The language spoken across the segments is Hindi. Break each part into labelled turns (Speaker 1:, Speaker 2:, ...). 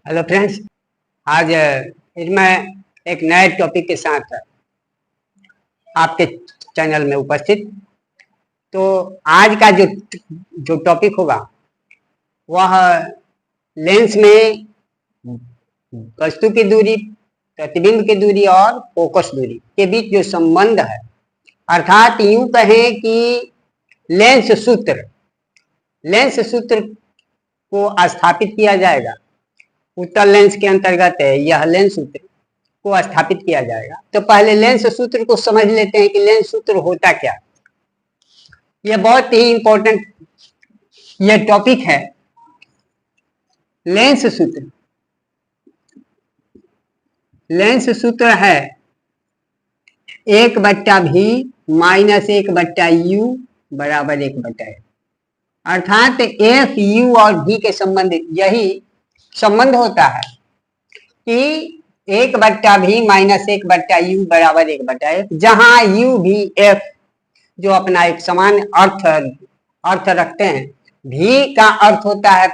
Speaker 1: हेलो फ्रेंड्स, आज फिर मैं एक नए टॉपिक के साथ आपके चैनल में उपस्थित। तो आज का जो टॉपिक होगा वह लेंस में वस्तु की दूरी, प्रतिबिंब की दूरी और फोकस दूरी के बीच जो संबंध है, अर्थात यूं कहें कि लेंस सूत्र को स्थापित किया जाएगा। उत्तल लेंस के अंतर्गत यह लेंस सूत्र को स्थापित किया जाएगा। तो पहले लेंस सूत्र को समझ लेते हैं कि लेंस सूत्र होता क्या। यह बहुत ही इंपॉर्टेंट यह टॉपिक है। लेंस सूत्र है 1/v माइनस 1/u बराबर 1/a, अर्थात एफ यू और v के संबंध यही संबंध होता है कि 1/v माइनस 1/u बराबर 1/f, जहां u भी f जो अपना एक समान अर्थ रखते हैं। v का अर्थ होता है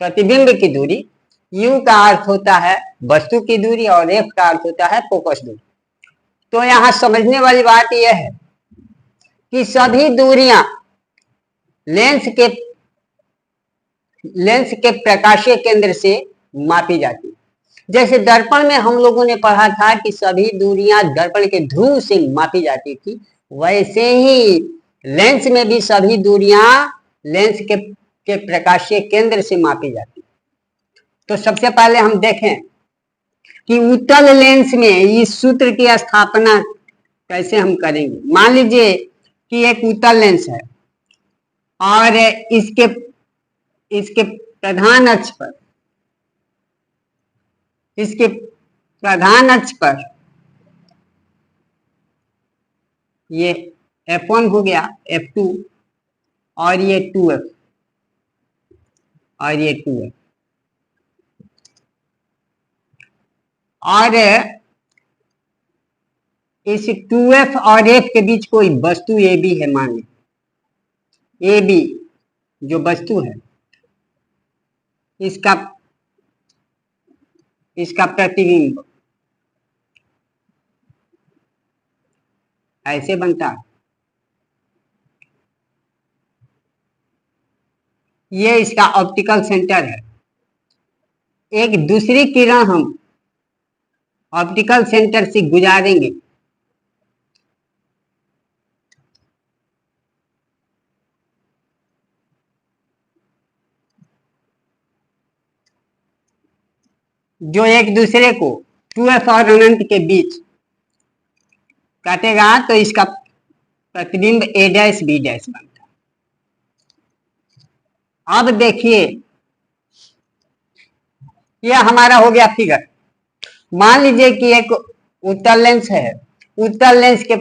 Speaker 1: प्रतिबिंब की दूरी, u का अर्थ होता है वस्तु की दूरी और f का अर्थ होता है फोकस दूरी। तो यहाँ समझने वाली बात यह है कि सभी दूरियां लेंस के प्रकाशीय केंद्र से मापी जाती। जैसे दर्पण में हम लोगों ने पढ़ा था कि सभी दूरियां दर्पण के ध्रुव से मापी जाती थी, वैसे ही लेंस में भी सभी दूरियां लेंस के प्रकाशीय केंद्र से मापी जाती। तो सबसे पहले हम देखें कि उत्तल लेंस में इस सूत्र की स्थापना कैसे हम करेंगे। मान लीजिए कि एक उत्तल लेंस है और इसके प्रधान अक्ष पर ये F1 हो गया, F2 और ये 2F और ये 2F, और इस 2F और F के बीच कोई वस्तु AB है। मान लीजिए AB जो वस्तु है, इसका प्रतिबिंब ऐसे बनता है। ये इसका ऑप्टिकल सेंटर है। एक दूसरी किरण हम ऑप्टिकल सेंटर से गुजारेंगे, जो एक दूसरे को 2F और अनंत के बीच काटेगा, तो इसका प्रतिबिंब A', B' बनता है। अब देखिए, यह हमारा हो गया फिगर। मान लीजिए कि एक उत्तल लेंस है। उत्तल लेंस के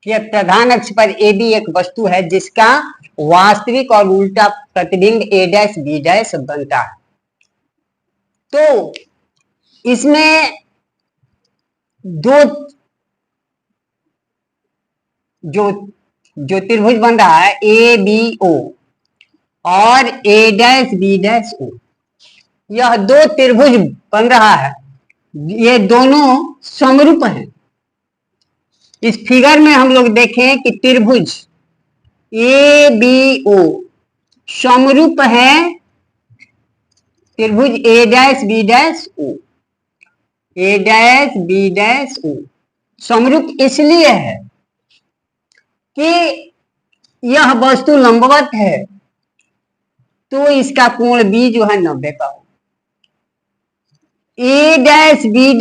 Speaker 1: प्रधान अक्ष पर AB एक वस्तु है जिसका वास्तविक और उल्टा प्रतिबिंब A', B' बनता है। तो इसमें जो त्रिभुज बन रहा है ABO और A', B', यह दो त्रिभुज बन रहा है। ये दोनों समरूप हैं। इस फिगर में हम लोग देखें कि त्रिभुज ABO समरूप है त्रिभुज A', B', समरूप इसलिए है कि यह वस्तु लंबवत है, तो इसका कोण B जो है 90 का हो। A', B'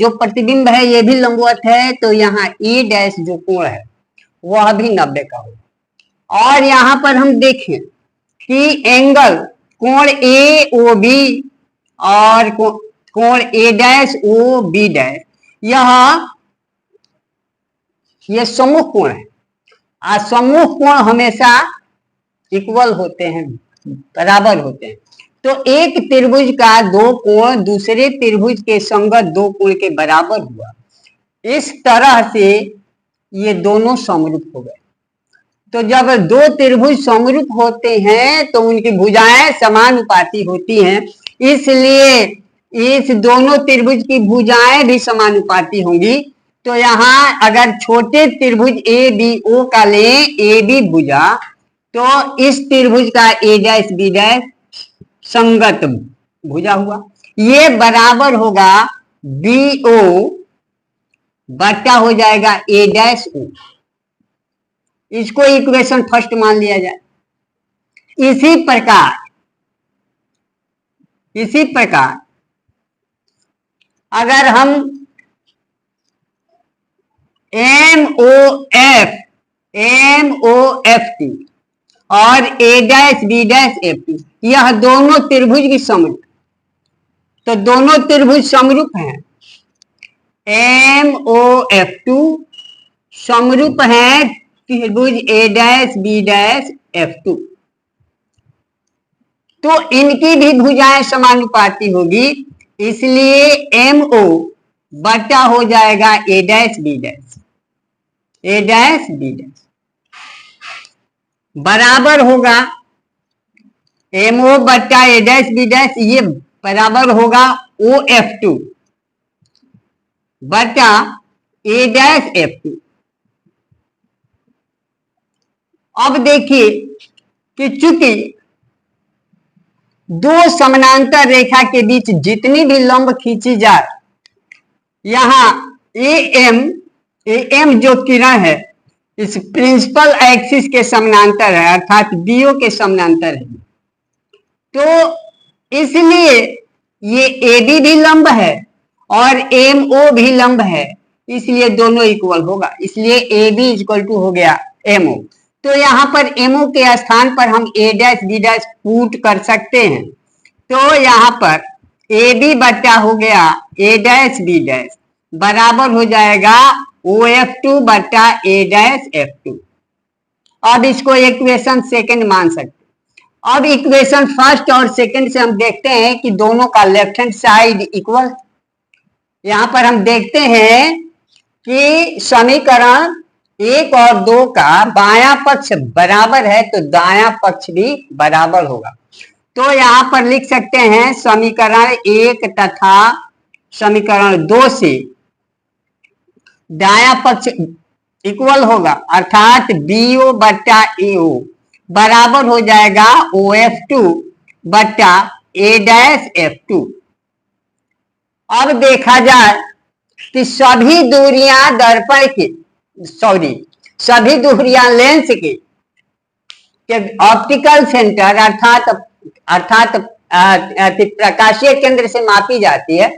Speaker 1: जो प्रतिबिंब है ये भी लंबवत है, तो यहाँ A' जो कोण है वह भी 90 का हो। और यहाँ पर हम देखें कि एंगल कोण AOB और कोण A', यह सम्मुख कोण है। सम्मुख कोण हमेशा इक्वल होते हैं, बराबर होते हैं। तो एक त्रिभुज का दो कोण दूसरे त्रिभुज के संगत दो कोण के बराबर हुआ। इस तरह से ये दोनों समरूप हो गए। तो जब दो त्रिभुज समरूप होते हैं तो उनकी भुजाएं समानुपाती होती हैं। इसलिए इस दोनों त्रिभुज की भुजाएं भी समानुपाती होंगी। तो यहाँ अगर छोटे त्रिभुज ए बी ओ का लें, ए बी भुजा, तो इस त्रिभुज का ए डैश बी डैश संगत भुजा हुआ, ये बराबर होगा बी ओ बटा हो जाएगा ए डैश ओ। इसको इक्वेशन फर्स्ट मान लिया जाए। इसी प्रकार अगर हम एम ओ एफ टी और A dash B dash F T, यह दोनों त्रिभुज की समरूप, तो दोनों त्रिभुज समरूप हैं। एम ओ एफ टू समरूप है त्रिभुज A dash B dash F two, तो इनकी भी भुजाएं समानुपाती होगी, इसलिए एम ओ बटा हो जाएगा ए डैश बी डैश, ए डैश बी डैश बराबर होगा एम ओ बटा ए डैश बी डैश, ये बराबर होगा ओ एफ टू बटा ए डैश एफ टू। अब देखिए कि चूंकि दो समानांतर रेखा के बीच जितनी भी लंब खींची जाए, यहां ए एम जो किरण है इस प्रिंसिपल एक्सिस के समानांतर है, अर्थात बीओ के समानांतर है, तो इसलिए ये ए बी भी लंब है और एम ओ भी लंब है, इसलिए दोनों इक्वल होगा, इसलिए ए बी इक्वल टू हो गया एम ओ। तो यहाँ पर एम ओ के स्थान पर हम ए डैश बी डैश पुट कर सकते हैं, तो यहाँ पर ए बी बटा हो गया ए डैश बी डैश बराबर हो जाएगा ओ एफ टू बटा ए डैश एफ टू। अब इसको इक्वेशन सेकंड मान सकते। अब इक्वेशन फर्स्ट और सेकंड से हम देखते हैं कि दोनों का लेफ्ट हैंड साइड इक्वल। यहाँ पर हम देखते हैं कि समीकरण 1 और 2 का बायां पक्ष बराबर है, तो दायां पक्ष भी बराबर होगा। तो यहाँ पर लिख सकते हैं समीकरण 1 तथा समीकरण 2 से दायां पक्ष इक्वल होगा, अर्थात बी ओ बटा ए ओ बराबर हो जाएगा ओ एफ टू बटा ए डैश एफ टू। अब देखा जाए कि सभी दूरियां दर्पण की सभी दूरियां लेंस के ऑप्टिकल सेंटर अर्थात प्रकाशीय केंद्र से मापी जाती है।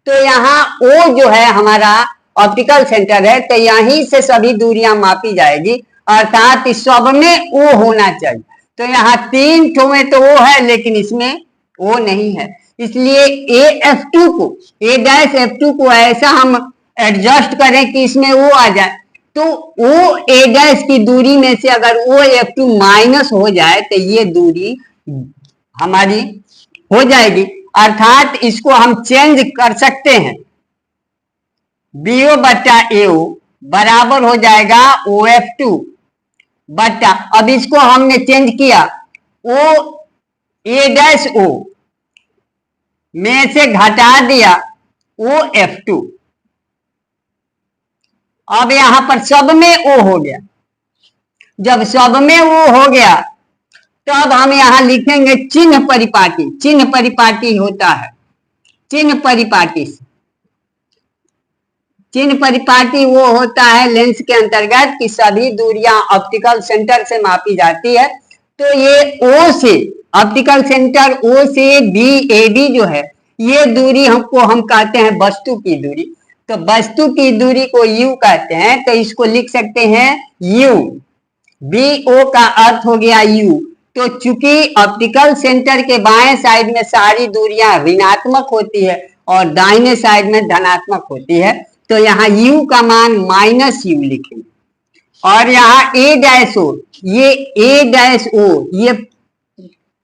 Speaker 1: तो यहाँ ओ जो है हमारा ऑप्टिकल सेंटर है, तो यहीं से सभी दूरियां मापी जाएगी, अर्थात इस सब में ओ होना चाहिए। तो यहाँ 3 ठो में तो ओ है, लेकिन इसमें ओ नहीं है, इसलिए ए एफ टू को ए डैश एफ टू को ऐसा हम एडजस्ट करें कि इसमें ओ आ जाए। तो ओ ए डैश की दूरी में से अगर ओ एफ टू माइनस हो जाए तो ये दूरी हमारी हो जाएगी, अर्थात इसको हम चेंज कर सकते हैं। बी ओ बटा ए ओ बराबर हो जाएगा ओ एफ टू बटा, अब इसको हमने चेंज किया, ओ ए डैश ओ में से घटा दिया ओ एफ टू। अब यहां पर सब में ओ हो गया। जब सब में ओ हो गया तब हम यहां लिखेंगे चिन्ह परिपाटी। चिन्ह परिपाटी होता है, चिन्ह परिपाटी वो होता है लेंस के अंतर्गत कि सभी दूरियां ऑप्टिकल सेंटर से मापी जाती है। तो ये ओ से ऑप्टिकल सेंटर ओ से बी ए बी जो है, ये दूरी हम कहते हैं वस्तु की दूरी। तो वस्तु की दूरी को यू कहते हैं, तो इसको लिख सकते हैं यू। बी ओ का अर्थ हो गया यू। तो चूंकि ऑप्टिकल सेंटर के बाएं साइड में सारी दूरियां ऋणात्मक होती है और दाहिने साइड में धनात्मक होती है, तो यहाँ u का मान माइनस यू लिखेंगे। और यहाँ ए डैश ओ, ये ए डैश ओ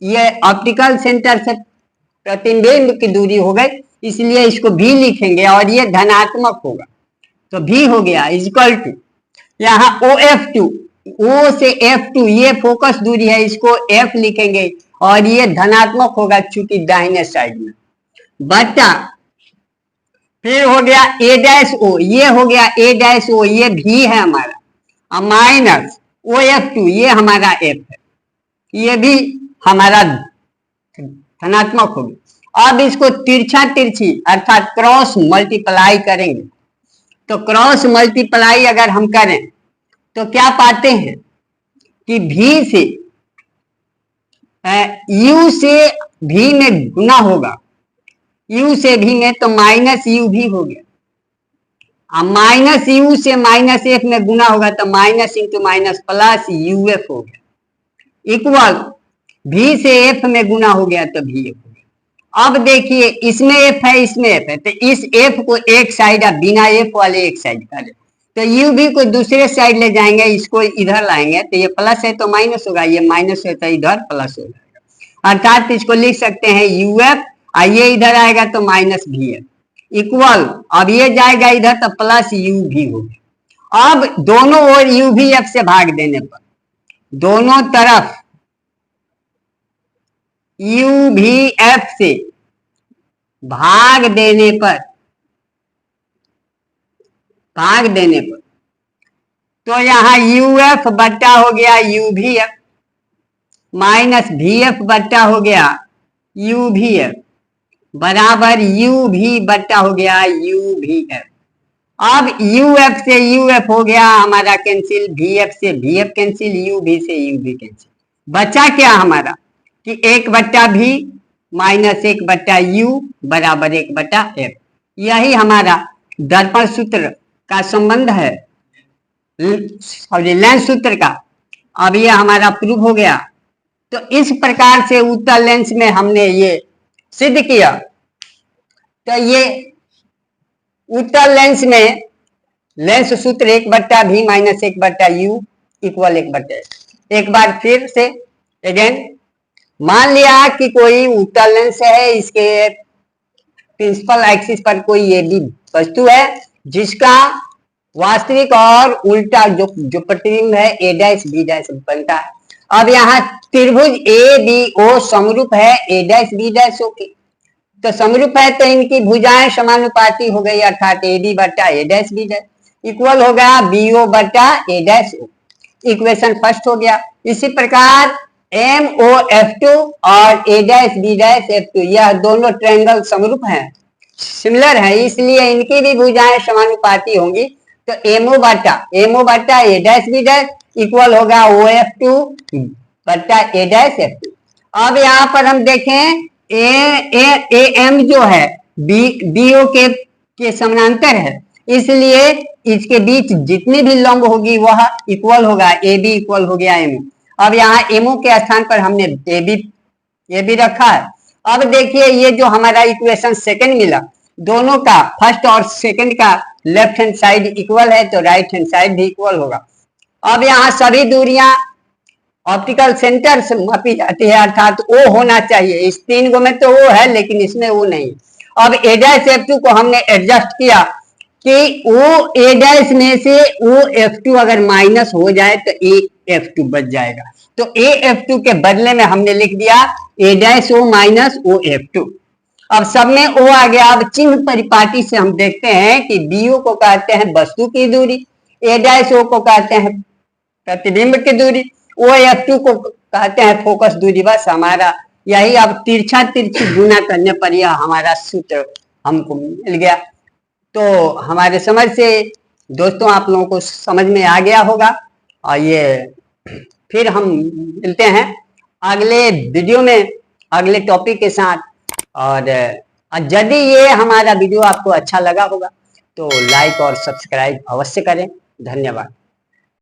Speaker 1: ये ऑप्टिकल सेंटर से प्रतिबिंब की दूरी हो गई, इसलिए इसको भी लिखेंगे और ये धनात्मक होगा, तो भी हो गया इक्वल टू यहाँ ओ एफ टू, ओ से एफ टू ये फोकस दूरी है, इसको एफ लिखेंगे और ये धनात्मक होगा चूंकि दाहिने साइड में, बटा फिर हो गया ए डैश ओ, ये हो गया ए डैश ओ, ये भी है हमारा, माइनस ओ एफ टू, ये हमारा एफ है, ये भी हमारा धनात्मक होगी। अब इसको तिरछा तिरछी अर्थात क्रॉस मल्टीप्लाई करेंगे, तो क्रॉस मल्टीप्लाई अगर हम करें तो क्या पाते हैं कि भी से यू से भी में गुना होगा, यू से भी में तो माइनस यू भी हो गया, अब माइनस यू से माइनस एफ में गुना होगा तो minus into minus plus U F हो गया, इक्वल भी से एफ में गुना हो गया तो भी एफ हो गया। अब देखिए इसमें एफ है, इसमें एफ है, तो इस एफ को एक साइड या बिना एफ वाले एक साइड करें, तो यू भी को दूसरे साइड ले जाएंगे, इसको इधर लाएंगे तो ये प्लस है तो माइनस होगा, ये माइनस है तो इधर प्लस हो जाएगा, अर्थात इसको लिख सकते हैं यू एफ, ये इधर आएगा तो माइनस भी एफ इक्वल, अब ये जाएगा इधर तो प्लस यू भी होगा। अब दोनों ओर यू भी एफ से भाग देने पर, दोनों तरफ यू भी एफ से भाग देने पर, तो यहां यू एफ बट्टा हो गया यू भी एफ, माइनस भी एफ बट्टा हो गया यू भी एफ, बराबर यू भी बट्टा हो गया यू भी एफ। अब यू एफ से यू एफ हो गया हमारा कैंसिल, भी एफ से भी एफ कैंसिल, यू भी से यू भी कैंसिल, बचा क्या हमारा कि एक बट्टा भी माइनस एक बट्टा यू बराबर एक बट्टा एफ। यही हमारा दर्पण सूत्र का संबंध है, सॉरी लेंस सूत्र का। अब ये हमारा प्रूफ हो गया। तो इस प्रकार से उत्तल लेंस में हमने ये सिद्ध किया। तो ये उत्तल लेंस में लेंस सूत्र एक बट्टा भी माइनस एक बट्टा यू इक्वल एक बट्टे। एक बार फिर से अगेन मान लिया कि कोई उत्तल लेंस है, इसके प्रिंसिपल एक्सिस पर कोई ये भी वस्तु है जिसका वास्तविक और उल्टा जो प्रतिबिंब है ए डैश बी डैश बनता है। अब यहाँ त्रिभुज ए बी ओ समरूप है ए डैश बी डैश ओ की, तो समरूप है तो इनकी भुजाएं समानुपाती हो गई, अर्थात ए बी बट्टा A dash B dash equal हो गया बी ओ बट्टा A dash O. Equation first हो गया। इसी प्रकार एम ओ एफ टू और A dash B dash F two यह दोनों ट्रायंगल समरूप हैं, सिमिलर है, इसलिए इनकी भी भुजाएं समानुपाती होंगी। तो एमओ बट्टा A dash B dash equal होगा ओ एफ टू बट्टा ए डैश एफ टू। अब यहाँ पर हम देखें ए एम जो है बी ओ के समानांतर है, इसलिए इसके बीच जितनी भी लंब होगी वह इक्वल होगा, ए बी इक्वल हो गया एमओ। अब यहाँ एमओ के स्थान पर हमने ए बी रखा है। अब देखिए ये जो हमारा इक्वेशन सेकंड मिला, दोनों का फर्स्ट और सेकंड का लेफ्ट हैंड साइड इक्वल है तो राइट हैंड साइड भी इक्वल होगा। अब यहाँ सभी दूरियां ऑप्टिकल सेंटर से मापी जाती है, अर्थात ओ होना चाहिए। इस तीन गो में तो ओ है लेकिन इसमें ओ नहीं। अब ए डैश एफ टू को हमने एडजस्ट किया कि ओ ए डैश में से ओ एफ टू अगर माइनस हो जाए तो ए एफ टू बच जाएगा। तो ए एफ टू के बदले में हमने लिख दिया A dash O minus O F two. अब सब में ओ आ गया। अब चिन्ह परिपाटी से हम देखते हैं कि बी ओ को कहते हैं वस्तु की दूरी, ए डैश ओ को कहते हैं प्रतिबिंब की दूरी, ओ एफ टू को कहते हैं फोकस दूरी। बस हमारा यही। अब तिरछा तिरछी गुना करने पर यह हमारा सूत्र हमको मिल गया। तो हमारे समझ से दोस्तों आप लोगों को समझ में आ गया होगा। और ये फिर हम मिलते हैं अगले वीडियो में अगले टॉपिक के साथ। और यदि ये हमारा वीडियो आपको अच्छा लगा होगा तो लाइक और सब्सक्राइब अवश्य करें। धन्यवाद।